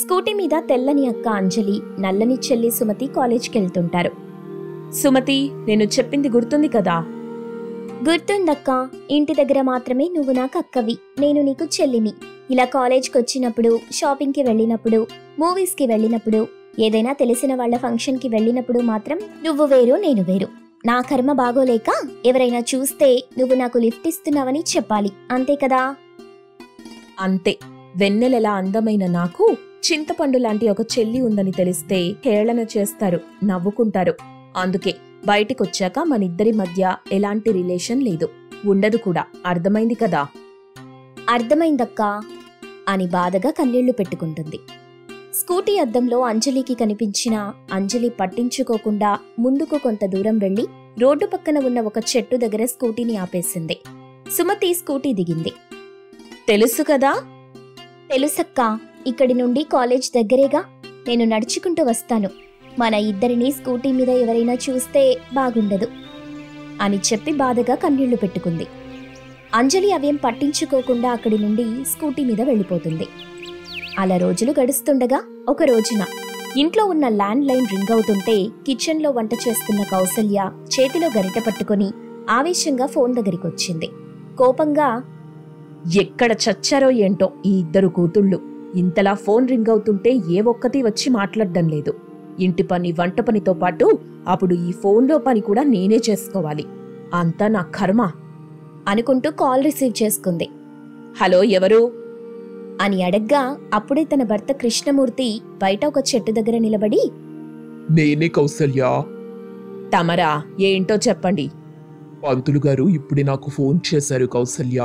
Scooty మీద తెల్లని అక్క అంజలి, నల్లని చెల్లి సుమతి కాలేజ్కి వెళ్తుంటారు. సుమతి, నేను చెప్పింది గుర్తుంది కదా? గుర్తుందక్కా. ఇంటి దగ్గర మాత్రమే నువ్వు నాకు అక్కవి, నేను నీకు చెల్లిని. ఇలా కాలేజ్కి వచ్చినప్పుడు, షాపింగ్కి వెళ్ళినప్పుడు, మూవీస్కి వెళ్ళినప్పుడు, ఏదైనా తెలిసిన వాళ్ల ఫంక్షన్కి వెళ్ళినప్పుడు మాత్రం నువ్వు వేరు నేను వేరు. నా కర్మ బాగోలేక ఎవరైనా చూస్తే నువ్వు నాకు లిఫ్ట్ ఇస్తున్నావని చెప్పాలి, అంతే కదా? అంతే. వెన్నెలెలా అందమైన నాకు చింతపండు లాంటి ఒక చెల్లి ఉందని తెలిస్తే హేళన చేస్తారు, నవ్వుకుంటారు. అందుకే బయటికొచ్చాక మనిద్దరి మధ్య ఎలాంటి రిలేషన్ లేదు, ఉండదు కూడా. అర్థమైంది కదా? అర్థమైందక్కా అని బాధగా కన్నీళ్లు పెట్టుకుంటుంది. స్కూటీ అద్దంలో అంజలికి కనిపించిన అంజలి పట్టించుకోకుండా ముందుకు కొంత దూరం వెళ్లి రోడ్డు పక్కన ఉన్న ఒక చెట్టు దగ్గర స్కూటీని ఆపేసింది. సుమతి స్కూటీ దిగింది. తెలుసు కదా? తెలుసక్కా. ఇక్కడి నుండి కాలేజ్ దగ్గరేగా, నేను నడుచుకుంటూ వస్తాను. మన ఇద్దరిని స్కూటీ మీద ఎవరైనా చూస్తే బాగుండదు అని చెప్పి బాధగా కన్నీళ్లు పెట్టుకుంది. అంజలి అవేం పట్టించుకోకుండా అక్కడి నుండి స్కూటీ మీద వెళ్ళిపోతుంది. అలా రోజులు గడుస్తుండగా ఒక రోజున ఇంట్లో ఉన్న ల్యాండ్ లైన్ రింగ్ అవుతుంటే కిచెన్లో వంట చేస్తున్న కౌసల్య చేతిలో గరిట పట్టుకుని ఆవేశంగా ఫోన్ దగ్గరికొచ్చింది. కోపంగా, ఎక్కడ చచ్చారో ఏంటో ఈ ఇద్దరు కూతుళ్ళు. ఇంతలా ఫోన్ రింగ్ అవుతుంటే ఏ ఒక్కతి వచ్చి మాట్లాడడం లేదు. ఇంటి పని, వంట పనితో పాటు అప్పుడు ఈ ఫోన్లో పని కూడా నేనే చేసుకోవాలి. అంతా నా కర్మ అనుకుంటూ కాల్ రిసీవ్ చేసుకుంది. హలో, ఎవరు అని అడగ్గా అప్పుడే తన భర్త కృష్ణమూర్తి బయట ఒక చెట్టు దగ్గర నిలబడి, నేనే కౌసల్య. తమరా? ఏంటో చెప్పండి. పంతులు గారు ఇప్పుడే నాకు ఫోన్ చేశారు కౌసల్య.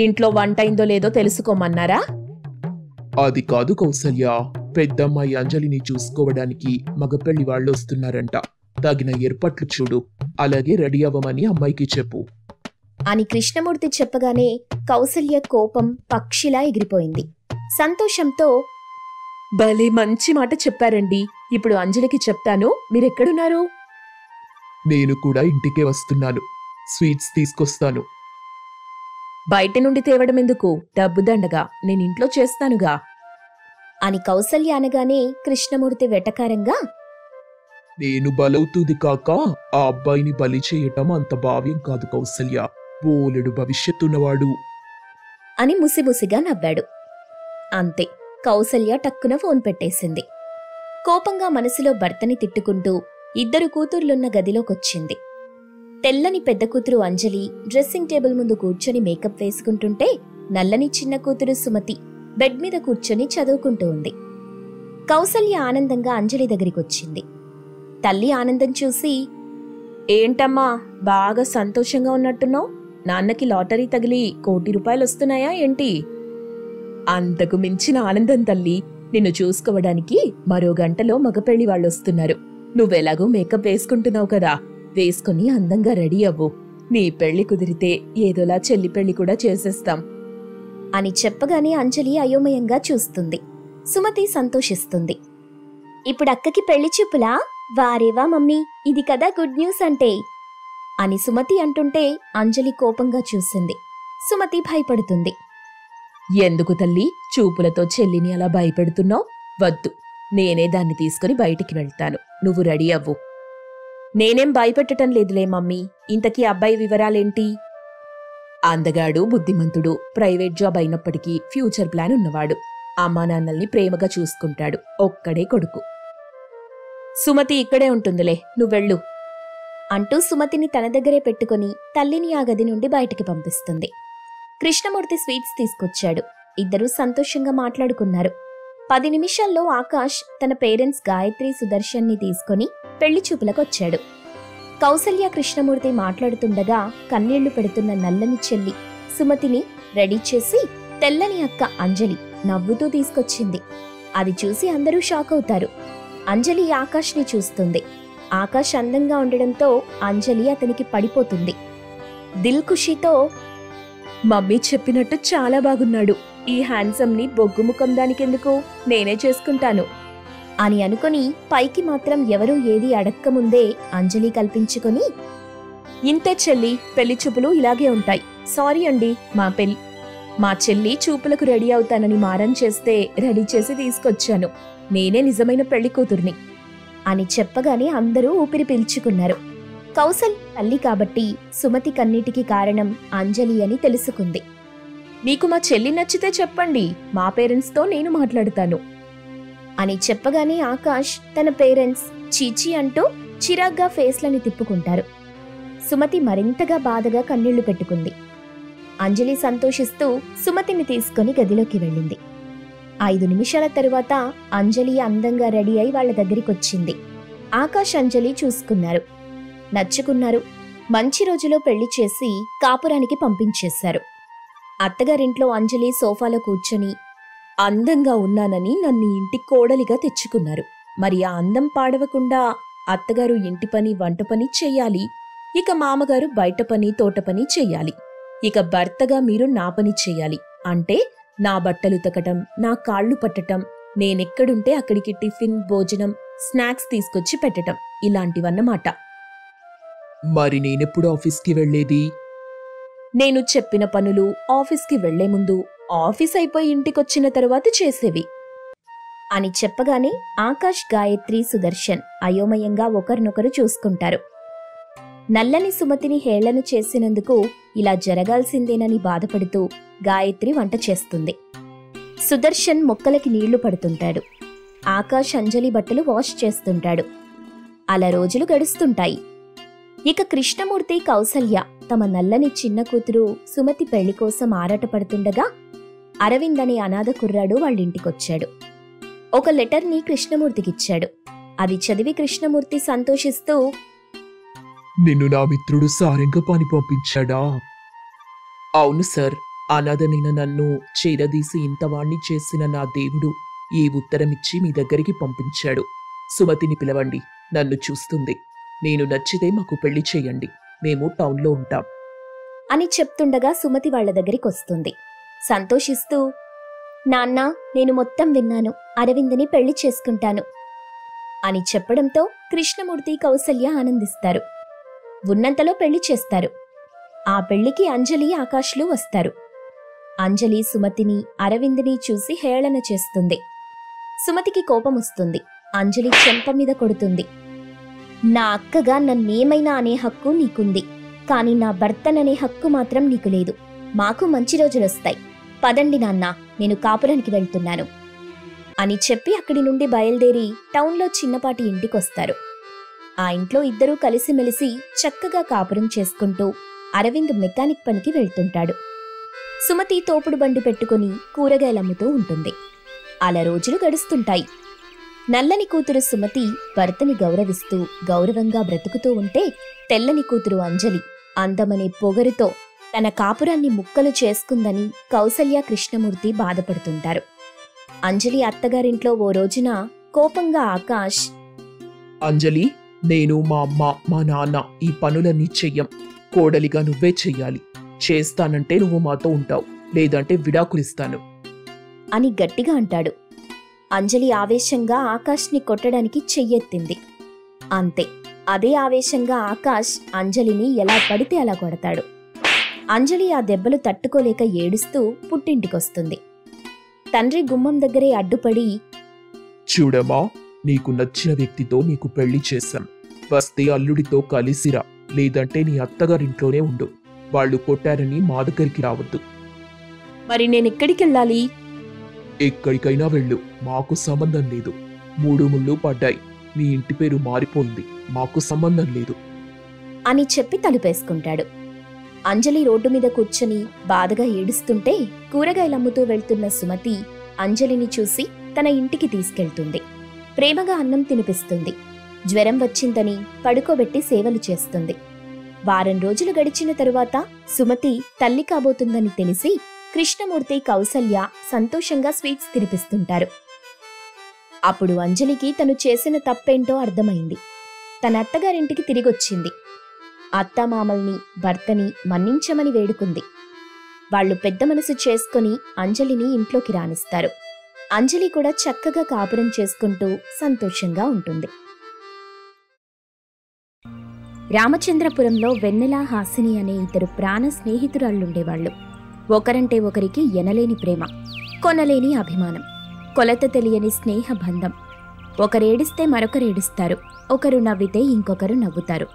ఇంట్లో వంట అయిందో లేదో తెలుసుకోమన్నారా? అది కాదు కౌసల్య, పెద్దమ్మాయి అంజలిని చూసుకోవడానికి మగపెళ్లి వాళ్ళు వస్తున్నారంట. తగిన ఏర్పాట్లు చూడు, అలాగే రెడీ అవ్వమని అమ్మాయికి చెప్పు అని కృష్ణమూర్తి చెప్పగానే కౌసల్య కోపం పక్షిలా ఎగిరిపోయింది. సంతోషంతో, భలే మంచి మాట చెప్పారండి. ఇప్పుడు అంజలికి చెప్తాను. మీరెక్కడున్నారు? నేను కూడా ఇంటికే వస్తున్నాను. స్వీట్స్ తీసుకొస్తాను. బయట నుండి తేవడం ఎందుకు? డబ్బు దండగా నేనింట్లో చేస్తానుగా అని కౌసల్య అనగానే కృష్ణమూర్తి వెటకారంగా, నేను బలవుతుంది కాక ఆ అబ్బాయిని బలి చేయటం అంత భావ్యం కాదు కౌసల్య. బోలెడు భవిష్యత్తున్నవాడు అని ముసిముసిగా నవ్వాడు. అంతే, కౌసల్య టక్కున ఫోన్ పెట్టేసింది. కోపంగా మనసులో భర్తని తిట్టుకుంటూ ఇద్దరు కూతుర్లున్న గదిలోకొచ్చింది. తెల్లని పెద్ద కూతురు అంజలి డ్రెస్సింగ్ టేబుల్ ముందు కూర్చొని మేకప్ వేసుకుంటుంటే, నల్లని చిన్న కూతురు సుమతి బెడ్ మీద కూర్చొని చదువుకుంటూ ఉంది. కౌసల్య ఆనందంగా అంజలి దగ్గరికొచ్చింది. తల్లి ఆనందం చూసి, ఏంటమ్మా బాగా సంతోషంగా ఉన్నట్టున్నావు? నాన్నకి లాటరీ తగిలి ₹1,00,00,000 వస్తున్నాయా ఏంటి? అంతకు మించిన ఆనందం తల్లి. నిన్ను చూసుకోవడానికి మరో గంటలో మగపెళ్లి వాళ్ళొస్తున్నారు. నువ్వెలాగూ మేకప్ వేసుకుంటున్నావు కదా, వేసుకుని అందంగా రెడీ అవ్వు. నీ పెళ్లి కుదిరితే ఏదోలా చెల్లి పెళ్లి కూడా చేసేస్తాం అని చెప్పగానే అంజలి అయోమయంగా చూస్తుంది. సుమతి సంతోషిస్తుంది. ఇప్పుడు అక్కకి పెళ్లి చూపులా? వారేవా మమ్మీ, ఇది కదా గుడ్ న్యూస్ అంటే అని సుమతి అంటుంటే అంజలి కోపంగా చూసింది. సుమతి భయపడుతుంది. ఎందుకు తల్లి చూపులతో చెల్లిని అలా భయపెడుతున్నావు? వద్దు, నేనే దాన్ని తీసుకుని బయటికి వెళ్తాను. నువ్వు రెడీ అవ్వు. నేనేం భయపెట్టటం లేదులే మమ్మీ. ఇంతకీ అబ్బాయి వివరాలేంటి? అందగాడు, బుద్ధిమంతుడు, ప్రైవేట్ జాబ్ అయినప్పటికీ ఫ్యూచర్ ప్లాన్ ఉన్నవాడు. అమ్మా నాన్నల్ని ప్రేమగా చూసుకుంటాడు. ఒక్కడే కొడుకు. సుమతి ఇక్కడే ఉంటుందిలే, నువ్వెళ్ళు అంటూ సుమతిని తన దగ్గరే పెట్టుకుని తల్లిని ఆ గది నుండి బయటికి పంపిస్తుంది. కృష్ణమూర్తి స్వీట్స్ తీసుకొచ్చాడు. ఇద్దరూ సంతోషంగా మాట్లాడుకున్నారు. 10 నిమిషాల్లో ఆకాష్ తన పేరెంట్స్ గాయత్రి, సుదర్శన్ని తీసుకుని పెళ్లి చూపులకొచ్చాడు. కౌసల్య, కృష్ణమూర్తి మాట్లాడుతుండగా కన్నీళ్లు పెడుతున్న నల్లని చెల్లి సుమతిని రెడీ చేసి తెల్లని అక్క అంజలి నవ్వుతూ తీసుకొచ్చింది. అది చూసి అందరూ షాక్ అవుతారు. అంజలి ఆకాష్ని చూస్తుంది. ఆకాష్ అందంగా ఉండడంతో అంజలి అతనికి పడిపోతుంది. దిల్ ఖుషీతో, మమ్మీ చెప్పినట్టు చాలా బాగున్నాడు. ఈ హ్యాండ్సమ్ని బొగ్గుముఖం దానికెందుకు, నేనే చేసుకుంటాను అని అనుకుని పైకి మాత్రం ఎవరూ ఏది అడక్కముందే అంజలి కల్పించుకొని, ఇంతే చెల్లి, పెళ్లి చూపులు ఇలాగే ఉంటాయి. సారీ అండి, మా పెళ్లి మా చెల్లి చూపులకు రెడీ అవుతానని మారం చేస్తే రెడీ చేసి తీసుకొచ్చాను. నేనే నిజమైన పెళ్లి కూతుర్ని అని చెప్పగానే అందరూ ఊపిరి పీల్చుకున్నారు. కౌసల్య తల్లి కాబట్టి సుమతి కన్నీటికి కారణం అంజలి అని తెలుసుకుంది. మీకు మా చెల్లి నచ్చితే చెప్పండి, మా పేరెంట్స్తో నేను మాట్లాడతాను అని చెప్పగానే ఆకాష్ తన పేరెంట్స్ చీచీ అంటూ చిరాగ్గా ఫేస్లని తిప్పుకుంటారు. సుమతి మరింతగా బాధగా కన్నీళ్లు పెట్టుకుంది. అంజలి సంతోషిస్తూ సుమతిని తీసుకుని గదిలోకి వెళ్ళింది. 5 నిమిషాల తరువాత అంజలి అందంగా రెడీ అయి వాళ్ల దగ్గరికొచ్చింది. ఆకాష్ అంజలి చూసుకున్నారు, నచ్చుకున్నారు. మంచి రోజులో పెళ్లి చేసి కాపురానికి పంపించేశారు. అత్తగారింట్లో అంజలి సోఫాలో కూర్చొని అందంగా ఉన్నానని నన్ను ఇంటి కోడలిగా తెచ్చుకున్నారు. మరి ఆ అందం పాడవకుండా అత్తగారు ఇంటి పని వంట పని చెయ్యాలి, ఇక మామగారు బయట పని తోట పని చెయ్యాలి, ఇక భర్తగా మీరు నా పని చెయ్యాలి. అంటే నా బట్టలు ఉతకటం, నా కాళ్ళు పట్టటం, నేనెక్కడుంటే అక్కడికి టిఫిన్, భోజనం, స్నాక్స్ తీసుకొచ్చి పెట్టటం, ఇలాంటివన్నమాట. మరి నేనెప్పుడు ఆఫీస్కి వెళ్లేది? నేను చెప్పిన పనులు ఆఫీస్కి వెళ్లే ముందు, ఆఫీస్ అయిపోయి ఇంటికొచ్చిన తరువాత చేసేవి అని చెప్పగానే ఆకాష్, గాయత్రి, సుదర్శన్ అయోమయంగా ఒకరినొకరు చూసుకుంటారు. నల్లని సుమతిని హేళన చేసినందుకు ఇలా జరగాల్సిందేనని బాధపడుతూ గాయత్రి వంట చేస్తుంది. సుదర్శన్ మొక్కలకి నీళ్లు పడుతుంటాడు. ఆకాష్ అంజలి బట్టలు వాష్ చేస్తుంటాడు. అలా రోజులు గడుస్తుంటాయి. ఇక కృష్ణమూర్తి, కౌసల్య తమ నల్లని చిన్న కూతురు సుమతి పెళ్లి కోసం ఆరాటపడుతుండగా అరవింద్ అనే అనాథ కుర్రాడు వాళ్ళింటికొచ్చాడు. ఒక లెటర్ని కృష్ణమూర్తికిచ్చాడు. అది చదివి కృష్ణమూర్తి సంతోషిస్తూ, నిన్ను నా మిత్రుడు సారంగపాణి పంపించాడా? అవును సార్, అనాథనైన నన్ను చేరదీసి ఇంతవాణ్ణి చేసిన నా దేవుడు ఈ ఉత్తరమిచ్చి మీ దగ్గరికి పంపించాడు. సుమతిని పిలవండి, నన్ను చూస్తుంది. నేను నచ్చితే మాకు పెళ్లి చేయండి, మేము టౌన్లో ఉంటాం అని చెప్తుండగా సుమతి వాళ్ల దగ్గరికొస్తుంది. సంతోషిస్తూ, నాన్న, నేను మొత్తం విన్నాను, అరవింద్ని పెళ్లి చేసుకుంటాను అని చెప్పడంతో కృష్ణమూర్తి, కౌసల్య ఆనందిస్తారు. ఉన్నంతలో పెళ్లి చేస్తారు. ఆ పెళ్లికి అంజలి, ఆకాష్లు వస్తారు. అంజలి సుమతిని, అరవింద్ని చూసి హేళన చేస్తుంది. సుమతికి కోపమొస్తుంది. అంజలి చెంప మీద కొడుతుంది. నా అక్కగా నన్నేమైనా అనే హక్కు నీకుంది, కాని నా భర్తననే హక్కు మాత్రం నీకు లేదు. మాకు మంచి రోజులొస్తాయి, పదండి నాన్నా, నేను కాపురానికి వెళ్తున్నాను అని చెప్పి అక్కడి నుండి బయలుదేరి టౌన్లో చిన్నపాటి ఇంటికొస్తారు. ఆ ఇంట్లో ఇద్దరూ కలిసిమెలిసి చక్కగా కాపురం చేసుకుంటూ అరవింద్ మెకానిక్ పనికి వెళ్తుంటాడు. సుమతి తోపుడు బండి పెట్టుకుని కూరగాయలమ్ముతూ ఉంటుంది. అలా రోజులు గడుస్తుంటాయి. నల్లని కూతురు సుమతి భర్తని గౌరవిస్తూ గౌరవంగా బ్రతుకుతూ ఉంటే, తెల్లని కూతురు అంజలి అందమనే పొగరుతో తన కాపురాన్ని ముక్కలు చేసుకుందని కౌసల్య, కృష్ణమూర్తి బాధపడుతుంటారు. అంజలి అత్తగారింట్లో ఓ రోజున కోపంగా ఆకాష్, అంజలి, నేను, మా అమ్మ, మా నాన్న ఈ పనులన్నీ చెయ్యం. కోడలిగా నువ్వే చెయ్యాలి. చేస్తానంటే నువ్వు మాతో ఉంటావు, లేదంటే విడాకులిస్తాను అని గట్టిగా అంటాడు. అంజలి ఆవేశంగా ఆకాష్ని కొట్టడానికి చెయ్యెత్తింది. అంతే, అదే ఆవేశంగా ఆకాష్ అంజలిని ఎలా పడితే అలా కొడతాడు. అంజలి ఆ దెబ్బలు తట్టుకోలేక ఏడుస్తూ పుట్టింటికొస్తుంది. తండ్రి గుమ్మం దగ్గరే అడ్డుపడి, చూడమా, నీకు నచ్చిన వ్యక్తితో నీకు పెళ్లి చేశాం. వస్తే అల్లుడితో కలిసిరా, లేదంటే నీ అత్తగారింట్లోనే ఉండు. వాళ్ళు కొట్టారని మా దగ్గరికి రావద్దు. మరి నేనెక్కడికెళ్ళాలి? ఎక్కడికైనా వెళ్ళు, మాకు సంబంధం లేదు. 3 ముళ్ళు పడ్డాయి, నీ ఇంటి పేరు మారిపోయింది, మాకు సంబంధం లేదు అని చెప్పి తలుపేసుకుంటాడు. అంజలి రోడ్డు మీద కూర్చుని బాధగా ఏడుస్తుంటే కూరగాయలమ్ముతూ వెళ్తున్న సుమతి అంజలిని చూసి తన ఇంటికి తీసుకెళ్తుంది. ప్రేమగా అన్నం తినిపిస్తుంది. జ్వరం వచ్చిందని పడుకోబెట్టి సేవలు చేస్తుంది. వారం రోజులు గడిచిన తరువాత సుమతి తల్లి కాబోతుందని తెలిసి కృష్ణమూర్తి, కౌసల్య సంతోషంగా స్వీట్స్ తినిపిస్తుంటారు. అప్పుడు అంజలికి తను చేసిన తప్పేంటో అర్థమైంది. తన అత్తగారింటికి తిరిగొచ్చింది. అత్తామామల్ని, భర్తని మన్నించమని వేడుకుంది. వాళ్లు పెద్ద మనసు చేసుకుని అంజలిని ఇంట్లోకి రానిస్తారు. అంజలి కూడా చక్కగా కాపురం చేసుకుంటూ సంతోషంగా ఉంటుంది. రామచంద్రపురంలో వెన్నెల, హాసిని అనే ఇద్దరు ప్రాణ స్నేహితురాళ్లుండేవాళ్లు. ఒకరంటే ఒకరికి ఎనలేని ప్రేమ, కొనలేని అభిమానం, కొలత తెలియని స్నేహ బంధం. ఒకరేడిస్తే మరొకరేడుస్తారు, ఒకరు నవ్వితే ఇంకొకరు నవ్వుతారు.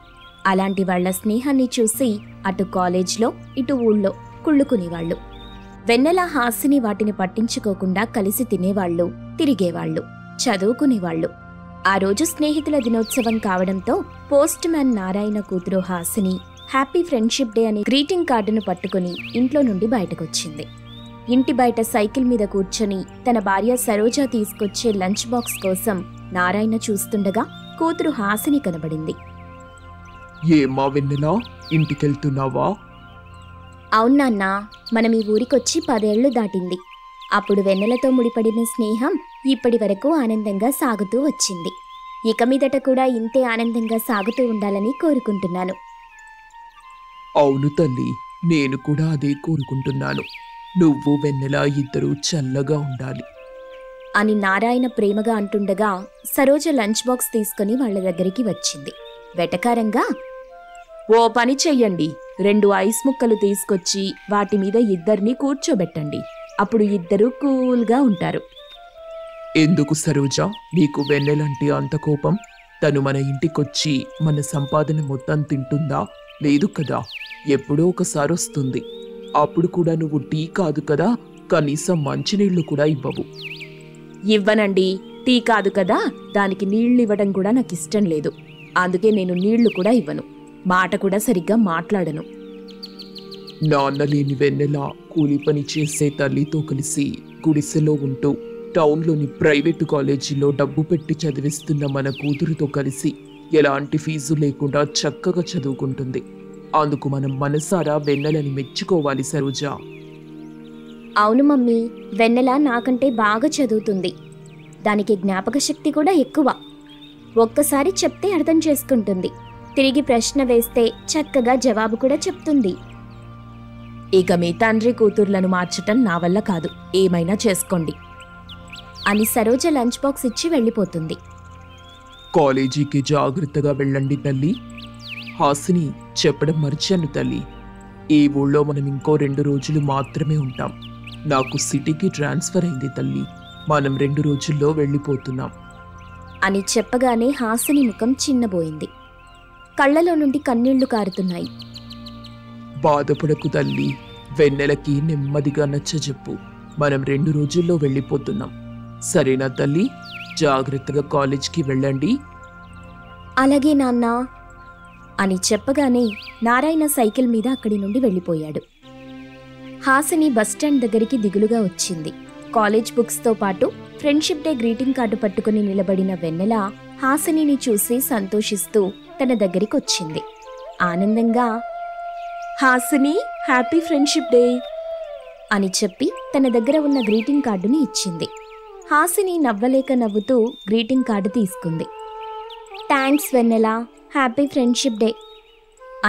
అలాంటి వాళ్ల స్నేహాన్ని చూసి అటు కాలేజ్లో ఇటు ఊళ్ళో కుళ్ళుకునేవాళ్లు. వెన్నెల, హాసిని వాటిని పట్టించుకోకుండా కలిసి తినేవాళ్లు, తిరిగేవాళ్లు, చదువుకునేవాళ్లు. ఆ రోజు స్నేహితుల దినోత్సవం కావడంతో పోస్ట్ మ్యాన్ నారాయణ కూతురు హాసిని హ్యాపీ ఫ్రెండ్షిప్ డే అనే గ్రీటింగ్ కార్డును పట్టుకుని ఇంట్లో నుండి బయటకొచ్చింది. ఇంటి బయట సైకిల్ మీద కూర్చొని తన భార్య సరోజ తీసుకొచ్చే లంచ్ బాక్స్ కోసం నారాయణ చూస్తుండగా కూతురు హాసిని కనబడింది. ఏమా వెన్నెలా, ఇంటికెళ్తున్నావా? అవునాన్నా, మనం ఈ ఊరికొచ్చి 10 ఏళ్లు దాటింది. అప్పుడు వెన్నెలతో ముడిపడిన స్నేహం ఇప్పటి వరకు ఆనందంగా సాగుతూ వచ్చింది. ఇక మీదట కూడా ఇంతే ఆనందంగా సాగుతూ ఉండాలని కోరుకుంటున్నాను. అవును తల్లి, నేను కూడా అదే కోరుకుంటున్నాను. నువ్వు వెన్నెల ఇద్దరూ చల్లగా ఉండాలి అని నారాయణ ప్రేమగా అంటుండగా సరోజ లంచ్ బాక్స్ తీసుకుని వాళ్ల దగ్గరికి వచ్చింది. వెటకారంగా, ఓ పని చెయ్యండి, 2 ఐస్ ముక్కలు తీసుకొచ్చి వాటి మీద ఇద్దరిని కూర్చోబెట్టండి. అప్పుడు ఇద్దరూ కూల్గా ఉంటారు. ఎందుకు సరోజ, నీకు వెన్నెలంటే అంత కోపం? తను మన ఇంటికొచ్చి మన సంపాదన మొత్తం తింటుందా? లేదు కదా, ఎప్పుడో ఒకసారి వస్తుంది. అప్పుడు కూడా నువ్వు టీ కాదు కదా, కనీసం మంచినీళ్లు కూడా ఇవ్వవు. ఇవ్వనండి, టీ కాదు కదా, దానికి నీళ్ళివ్వడం కూడా నాకిష్టం లేదు. అందుకే నేను నీళ్లు కూడా ఇవ్వను, మాట కూడా సరిగ్గా మాట్లాడను. నాన్న లేని వెన్నెల కూలి పని చేసే తల్లితో కలిసి గుడిసెలో ఉంటూ టౌన్లోని ప్రైవేటు కాలేజీలో డబ్బు పెట్టి చదివిస్తున్న మన కూతురుతో కలిసి ఎలాంటి ఫీజు లేకుండా చక్కగా చదువుకుంటుంది. అందుకు మనం మనసారా వెన్నెలని మెచ్చుకోవాలి సరోజ. అవును మమ్మీ, వెన్నెల నాకంటే బాగా చదువుతుంది. దానికి జ్ఞాపక శక్తి కూడా ఎక్కువ. ఒక్కసారి చెప్తే అర్థం చేసుకుంటుంది. తిరిగి ప్రశ్న వేస్తే చక్కగా జవాబు కూడా చెప్తుంది. ఇక మీ తండ్రి కూతుర్లను మార్చటం నా వల్ల కాదు, ఏమైనా చేసుకోండి అని సరోజ లంచ్ బాక్స్ ఇచ్చి వెళ్ళిపోతుంది. కాలేజీకి జాగ్రత్తగా వెళ్ళండి తల్లి. హాసిని, చెప్పడం మర్చాను తల్లి, ఈ ఊళ్ళో మనం ఇంకో 2 రోజులు మాత్రమే ఉంటాం. నాకు సిటీకి ట్రాన్స్ఫర్ అయింది తల్లి, మనం 2 రోజుల్లో వెళ్ళిపోతున్నాం అని చెప్పగానే హాసిని ముఖం చిన్నబోయింది. కళ్లలో నుండి కన్నీళ్లు కారుతున్నాయి. బాధపడకు తల్లి, వెన్నెలకి నెమ్మదిగా నచ్చజెప్పు. మనం 2 రోజుల్లో వెళ్ళిపోతున్నాం, సరేనా తల్లి? జాగ్రత్తగా కాలేజ్కి వెళ్ళండి. అలాగే నాన్నా అని చెప్పగానే నారాయణ సైకిల్ మీద అక్కడి నుండి వెళ్ళిపోయాడు. హాసిని బస్టాండ్ దగ్గరికి దిగులుగా వచ్చింది. కాలేజ్ బుక్స్తో పాటు ఫ్రెండ్షిప్ డే గ్రీటింగ్ కార్డు పట్టుకుని నిలబడిన వెన్నెల హాసినిని చూసి సంతోషిస్తూ తన దగ్గరికొచ్చింది. ఆనందంగా, హాసిని, హ్యాపీ ఫ్రెండ్షిప్ డే అని చెప్పి తన దగ్గర ఉన్న గ్రీటింగ్ కార్డుని ఇచ్చింది. హాసిని నవ్వలేక నవ్వుతూ గ్రీటింగ్ కార్డు తీసుకుంది. థ్యాంక్స్ వెన్నెల, హ్యాపీ ఫ్రెండ్షిప్ డే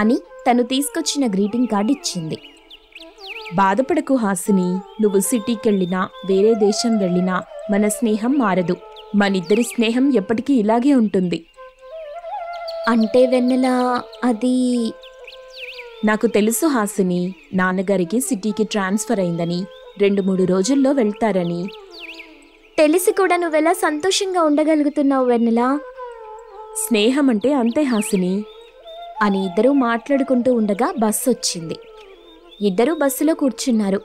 అని తను తీసుకొచ్చిన గ్రీటింగ్ కార్డు ఇచ్చింది. బాధపడకు హాసిని, నువ్వు సిటీకెళ్ళినా వేరే దేశం వెళ్ళినా మన స్నేహం మారదు. మనిద్దరి స్నేహం ఎప్పటికీ ఇలాగే ఉంటుంది. అంటే వెన్నెల, అది నాకు తెలుసు హాసిని, నాన్నగారికి సిటీకి ట్రాన్స్ఫర్ అయిందని, 2-3 రోజుల్లో వెళ్తారని. తెలిసి కూడా నువ్వెలా సంతోషంగా ఉండగలుగుతున్నావు వెన్నెల? స్నేహం అంటే అంతే హాసిని అని ఇద్దరూ మాట్లాడుకుంటూ ఉండగా బస్సు వచ్చింది. ఇద్దరూ బస్సులో కూర్చున్నారు.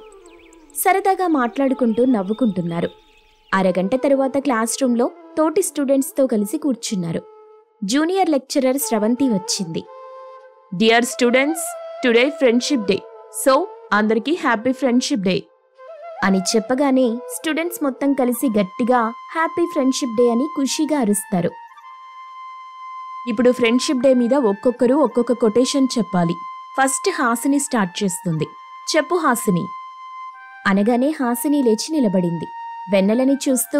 సరదాగా మాట్లాడుకుంటూ నవ్వుకుంటున్నారు. అరగంట తరువాత క్లాస్ రూంలో తోటి స్టూడెంట్స్తో కలిసి కూర్చున్నారు. జూనియర్ లెక్చరర్ స్రవంతి వచ్చింది. Dear students, today friendship day, so అందరికీ హ్యాపీ ఫ్రెండ్షిప్ డే అని చెప్పగానే స్టూడెంట్స్ మొత్తం కలిసి గట్టిగా హ్యాపీ ఫ్రెండ్షిప్ డే అని ఖుషీగా అరుస్తారు. ఇప్పుడు ఫ్రెండ్షిప్ డే మీద ఒక్కొక్కరు ఒక్కొక్క కొటేషన్ చెప్పాలి. ఫస్ట్ హాసిని స్టార్ట్ చేస్తుంది. చెప్పు హాసిని అనగానే హాసిని లేచి నిలబడింది. వెన్నెలని చూస్తూ,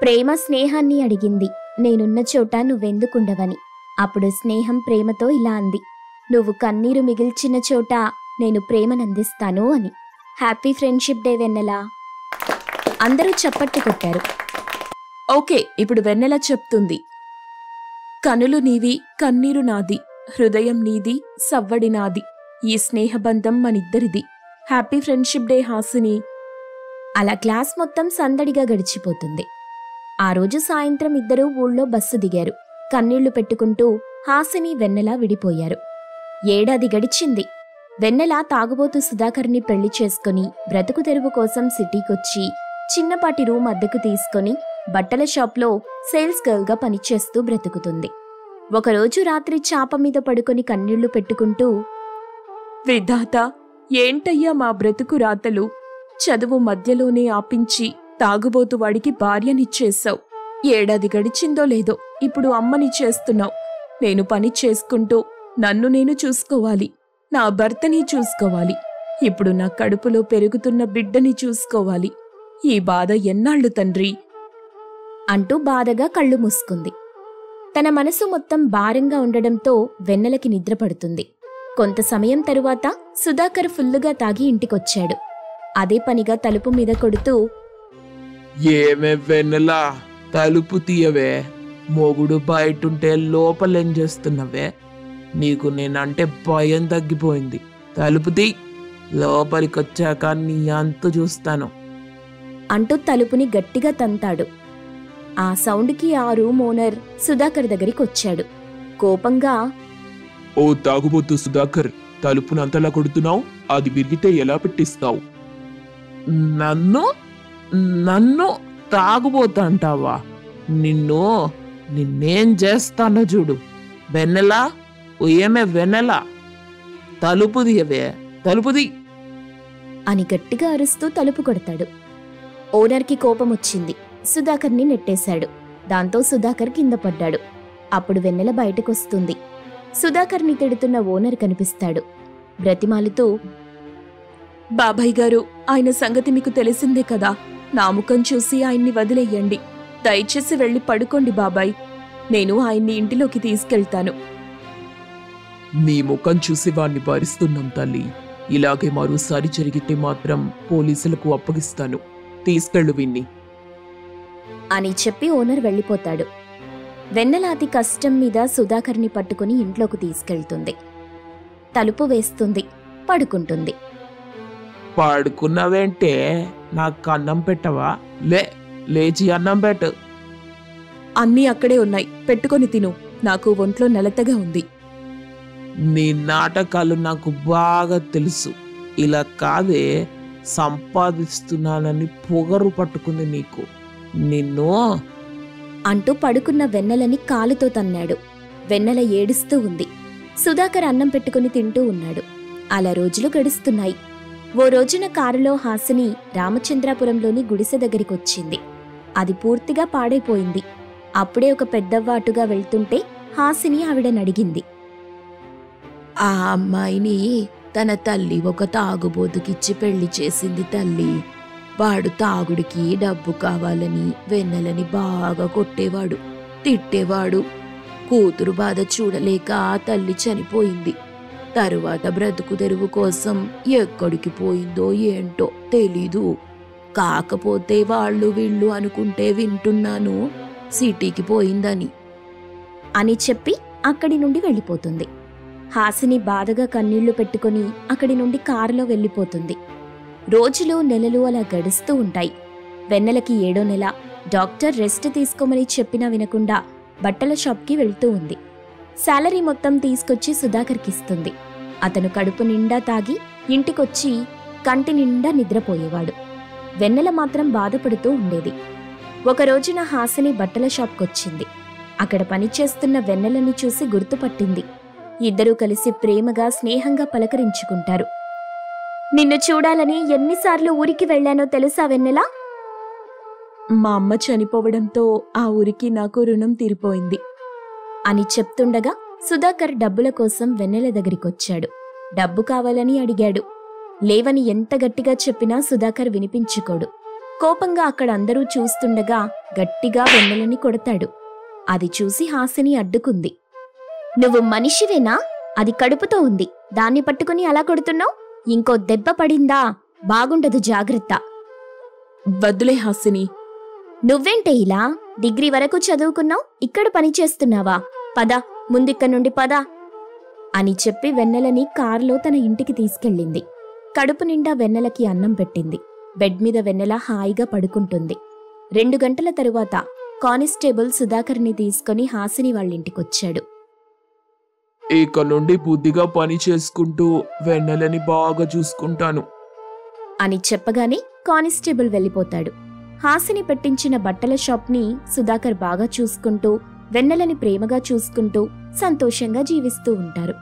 ప్రేమ స్నేహాన్ని అడిగింది, నేనున్న చోట నువ్వెందుకుండవని. అప్పుడు స్నేహం ప్రేమతో ఇలా అంది, నువ్వు కన్నీరు మిగిల్చిన చోట నేను ప్రేమనందిస్తాను అని. హ్యాపీ ఫ్రెండ్షిప్ డే వెన్నెల. అందరూ చప్పట్లు కొట్టారు. ఓకే, ఇప్పుడు వెన్నెల చెప్తుంది. కనులు నీవి, కన్నీరు నాది, హృదయం నీది, సవ్వడి నాది. ఈ స్నేహబంధం మనిద్దరిది. Happy friendship day Hasini. అలా క్లాస్ మొత్తం సందడిగా గడిచిపోతుంది. ఆ రోజు సాయంత్రం ఇద్దరూ ఊళ్ళో బస్సు దిగారు. కన్నీళ్లు పెట్టుకుంటూ హాసిని వెన్నెల విడిపోయారు. ఏడాది గడిచింది. వెన్నెల తాగుబోతు సుధాకర్ని పెళ్లి చేసుకుని బ్రతుకు తెరువు కోసం సిటీకొచ్చి చిన్నపాటి రూమ్ అద్దెకు తీసుకుని బట్టల షాప్లో సేల్స్ గర్ల్గా పనిచేస్తూ బ్రతుకుతుంది. ఒకరోజు రాత్రి చాప మీద పడుకొని కన్నీళ్లు పెట్టుకుంటూ, విధాత, ఏంటయ్యా మా బ్రతుకు రాతలు? చదువు మధ్యలోనే ఆపించి తాగుబోతు వాడికి భార్యనిచ్చేశావు. ఏడాది గడిచిందో లేదో ఇప్పుడు అమ్మని చేస్తున్నావు. నేను పని చేసుకుంటూ నన్ను నేను చూసుకోవాలి, నా భర్తని చూసుకోవాలి, ఇప్పుడు నా కడుపులో పెరుగుతున్న బిడ్డని చూసుకోవాలి. ఈ బాధ ఎన్నాళ్ళు తండ్రి అంటూ బాధగా కళ్ళు మూసుకుంది. తన మనసు మొత్తం భారంగా ఉండడంతో వెన్నెలకి నిద్రపడుతుంది. కొంత సమయం తరువాత సుధాకర్ ఫుల్లుగా తాగి ఇంటికొచ్చాడు. అదే పనిగా తలుపు మీద కొడుతూ, ఏమే వెన్నెలా, తలుపు తీయవే, మొగుడు బయటుంటే లోపలేం చేస్తున్నవే? నీకు నేనంటే భయం తగ్గిపోయింది. తలుపు తీ, లోపలికొచ్చాక నీ అంతు చూస్తాను అంటూ తలుపుని గట్టిగా తంతాడు. ఆ సౌండ్కి ఆ రూమ్ ఓనర్ సుధాకర్ దగ్గరికి వచ్చాడు. కోపంగా, ఓ తాగుబోతు సుధాకర్, తలుపునంతలా కొడుతున్నావు, అది విరిగితే ఎలా పెట్టిస్తావు? నన్ను నన్ను తాగుబోతా అంటావా? నిన్నేం చేస్తానో చూడు. వెన్నెలా, ఏమే వెన్నెలా, తలుపు తీయవే, తలుపుది అని గట్టిగా అరుస్తూ తలుపు కొడతాడు. ఓనర్కి కోపమొచ్చింది. సుధాకర్ని నెట్టేశాడు. దాంతో సుధాకర్ కింద పడ్డాడు. అప్పుడు వెన్నెల బయటకొస్తుంది. సుధాకర్ని తిడుతున్న ఓనర్ కనిపిస్తాడు. బ్రతిమాలుతూ, బాబాయ్ గారు, ఆయన సంగతి మీకు తెలిసిందే కదా. నా ముఖం చూసి ఆయన్ని వదిలేయండి. దయచేసి వెళ్ళి పడుకోండి బాబాయ్. నేను ఆయన్ని ఇంటిలోకి తీసుకెళ్తాను. నీ ముఖం చూసి వాణ్ణి భరిస్తున్నాం తల్లి. ఇలాగే మరోసారి జరిగితే మాత్రం పోలీసులకు అప్పగిస్తాను. తీసుకెళ్ళు విన్ని అని చెప్పి ఓనర్ వెళ్ళిపోతాడు. వెన్నెల అతి కష్టం మీద సుధాకర్ని పట్టుకుని ఇంట్లోకి తీసుకెళ్తుంది. తలుపు వేస్తుంది. పడుకుంటుంది. పడుకున్నావేంటే? నాకు అన్నం పెట్టవా? లేచి అన్నం పెట్టు. అన్నీ అక్కడే ఉన్నాయి, పెట్టుకొని తిను. నాకు ఒంట్లో నెలతగా ఉంది. నీ నాటకాలు నాకు బాగా తెలుసు. ఇలా కాదే, సంపాదిస్తున్నానని పొగరు పట్టుకుంది నీకు. నిన్ను అంటూ పడుకున్న వెన్నెలని కాలుతో తన్నాడు. వెన్నెల ఏడుస్తూ ఉంది. సుధాకర్ అన్నం పెట్టుకుని తింటూ ఉన్నాడు. అలా రోజులు గడుస్తున్నాయి. ఓ రోజున కారులో హాసిని రామచంద్రాపురంలోని గుడిసె దగ్గరికొచ్చింది. అది పూర్తిగా పాడైపోయింది. అప్పుడే ఒక పెద్దవ్వ అటుగా వెళ్తుంటే హాసిని ఆవిడనడిగింది. ఆ అమ్మాయిని తన తల్లి ఒక తాగుబోతుకిచ్చి పెళ్లి చేసింది తల్లి. వాడు తాగుడికి డబ్బు కావాలని వెన్నెలని బాగా కొట్టేవాడు, తిట్టేవాడు. కూతురు బాధ చూడలేక ఆ తల్లి చనిపోయింది. తరువాత బ్రతుకు తెరువు కోసం ఎక్కడికి పోయిందో ఏంటో తెలీదు. కాకపోతే వాళ్ళు వీళ్ళు అనుకుంటే వింటున్నాను సిటీకి పోయిందని అని చెప్పి అక్కడి నుండి వెళ్ళిపోతుంది. హాసిని బాధగా కన్నీళ్లు పెట్టుకుని అక్కడి నుండి కారులో వెళ్ళిపోతుంది. రోజులు నెలలు అలా గడుస్తూ ఉంటాయి. వెన్నెలకి 7వ నెల. డాక్టర్ రెస్ట్ తీసుకోమని చెప్పినా వినకుండా బట్టల షాప్కి వెళ్తూ ఉంది. శాలరీ మొత్తం తీసుకొచ్చి సుధాకర్కిస్తుంది. అతను కడుపు నిండా తాగి ఇంటికొచ్చి కంటి నిండా నిద్రపోయేవాడు. వెన్నెల మాత్రం బాధపడుతూ ఉండేది. ఒకరోజున హాసిని బట్టల షాప్కొచ్చింది. అక్కడ పనిచేస్తున్న వెన్నెలని చూసి గుర్తుపట్టింది. ఇద్దరూ కలిసి ప్రేమగా స్నేహంగా పలకరించుకుంటారు. నిన్ను చూడాలని ఎన్నిసార్లు ఊరికి వెళ్లానో తెలుసా వెన్నెలా? మా అమ్మ చనిపోవడంతో ఆ ఊరికి నాకు రుణం తీరిపోయింది అని చెప్తుండగా సుధాకర్ డబ్బుల కోసం వెన్నెల దగ్గరికొచ్చాడు. డబ్బు కావాలని అడిగాడు. లేవని ఎంత గట్టిగా చెప్పినా సుధాకర్ వినిపించుకోడు. కోపంగా అక్కడ అందరూ చూస్తుండగా గట్టిగా వెన్నెలని కొడతాడు. అది చూసి హాసిని అడ్డుకుంది. నువ్వు మనిషివేనా? అది కడుపుతో ఉంది, దాన్ని పట్టుకుని అలా కొడుతున్నావు? ఇంకో దెబ్బ పడిందా బాగుండదు, జాగ్రత్త. వద్దులే హాసిని. నువ్వేంటే ఇలా? డిగ్రీ వరకు చదువుకున్నావు, ఇక్కడ పనిచేస్తున్నావా? పద, ముందిక్కడి నుండి పద అని చెప్పి వెన్నెలని కారులో తన ఇంటికి తీసుకెళ్ళింది. కడుపు నిండా వెన్నెలకి అన్నం పెట్టింది. బెడ్ మీద వెన్నెల హాయిగా పడుకుంటుంది. 2 గంటల తరువాత కానిస్టేబుల్ సుధాకర్ని తీసుకుని హాసిని వాళ్ళింటికొచ్చాడు. ఇక నుండి బుద్ధిగా పని చేసుకుంటూ వెన్నెలని బాగా చూసుకుంటాను అని చెప్పగానే కానిస్టేబుల్ వెళ్ళిపోతాడు. హాసిని పెట్టించిన బట్టల షాప్ని సుధాకర్ బాగా చూసుకుంటూ, వెన్నెలని ప్రేమగా చూసుకుంటూ సంతోషంగా జీవిస్తూ ఉంటారు.